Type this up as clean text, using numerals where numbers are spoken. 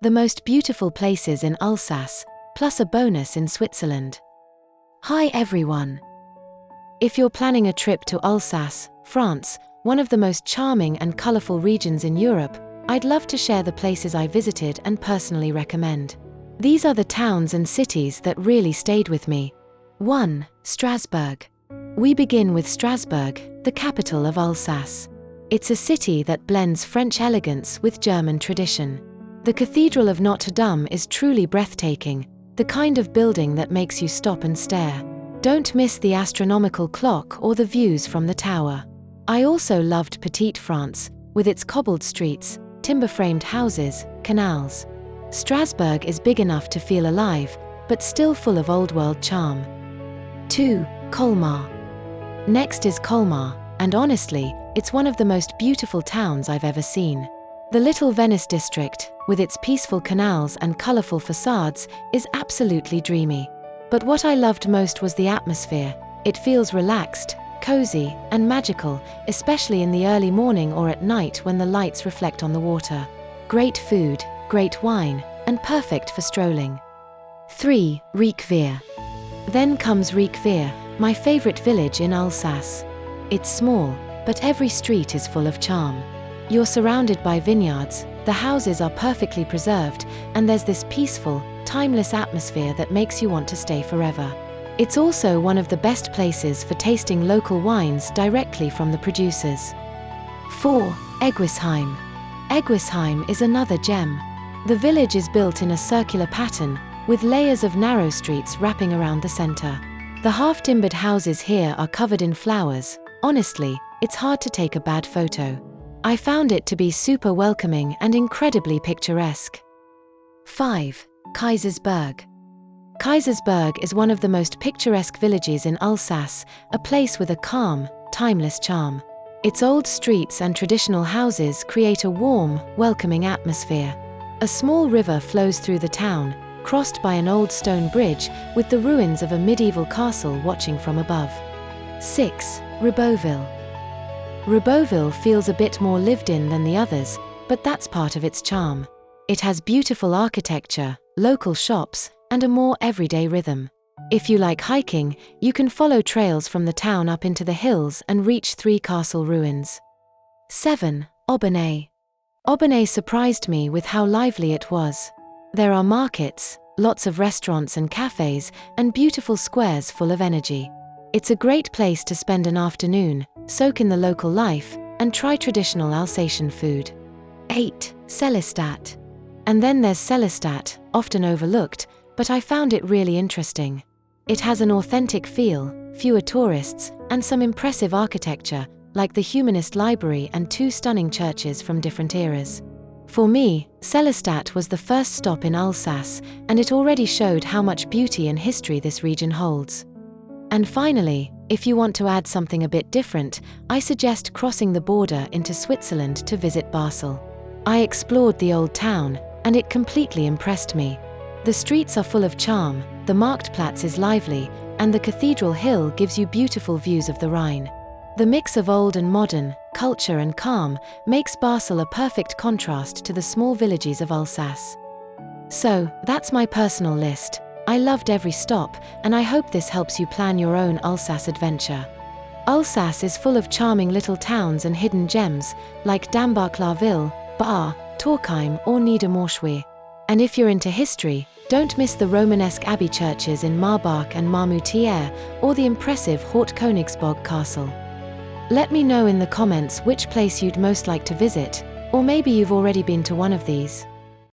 The most beautiful places in Alsace, plus a bonus in Switzerland. Hi everyone! If you're planning a trip to Alsace, France, one of the most charming and colorful regions in Europe, I'd love to share the places I visited and personally recommend. These are the towns and cities that really stayed with me. 1. Strasbourg. We begin with Strasbourg, the capital of Alsace. It's a city that blends French elegance with German tradition. The Cathedral of Notre Dame is truly breathtaking, the kind of building that makes you stop and stare. Don't miss the astronomical clock or the views from the tower. I also loved Petite France, with its cobbled streets, timber-framed houses, canals. Strasbourg is big enough to feel alive, but still full of old-world charm. 2. Colmar. Next is Colmar, and honestly, it's one of the most beautiful towns I've ever seen. The Little Venice district, with its peaceful canals and colorful facades, is absolutely dreamy. But what I loved most was the atmosphere. It feels relaxed, cozy, and magical, especially in the early morning or at night when the lights reflect on the water. Great food, great wine, and perfect for strolling. 3. Riquewihr. Then comes Riquewihr, my favorite village in Alsace. It's small, but every street is full of charm. You're surrounded by vineyards, the houses are perfectly preserved, and there's this peaceful, timeless atmosphere that makes you want to stay forever. It's also one of the best places for tasting local wines directly from the producers. 4. Eguisheim. Eguisheim is another gem. The village is built in a circular pattern, with layers of narrow streets wrapping around the center. The half-timbered houses here are covered in flowers. Honestly, it's hard to take a bad photo. I found it to be super welcoming and incredibly picturesque. 5. Kaisersberg. Kaisersberg is one of the most picturesque villages in Alsace, a place with a calm, timeless charm. Its old streets and traditional houses create a warm, welcoming atmosphere. A small river flows through the town, crossed by an old stone bridge, with the ruins of a medieval castle watching from above. 6. Ribeauvillé. Ribeauvillé feels a bit more lived in than the others, but that's part of its charm. It has beautiful architecture, local shops, and a more everyday rhythm. If you like hiking, you can follow trails from the town up into the hills and reach 3 castle ruins. 7. Aubagne. Aubagne surprised me with how lively it was. There are markets, lots of restaurants and cafes, and beautiful squares full of energy. It's a great place to spend an afternoon, soak in the local life, and try traditional Alsatian food. 8. Sélestat. And then there's Sélestat, often overlooked, but I found it really interesting. It has an authentic feel, fewer tourists, and some impressive architecture, like the Humanist Library and 2 stunning churches from different eras. For me, Sélestat was the first stop in Alsace, and it already showed how much beauty and history this region holds. And finally, if you want to add something a bit different, I suggest crossing the border into Switzerland to visit Basel. I explored the old town, and it completely impressed me. The streets are full of charm, the Marktplatz is lively, and the Cathedral Hill gives you beautiful views of the Rhine. The mix of old and modern, culture and calm, makes Basel a perfect contrast to the small villages of Alsace. So, that's my personal list. I loved every stop, and I hope this helps you plan your own Alsace adventure. Alsace is full of charming little towns and hidden gems, like Dambach-la-Ville, Bar, Torkheim or Niedermorschwihr. And if you're into history, don't miss the Romanesque abbey churches in Marbach and Marmoutier, or the impressive Hort Königsbourg Castle. Let me know in the comments which place you'd most like to visit, or maybe you've already been to one of these.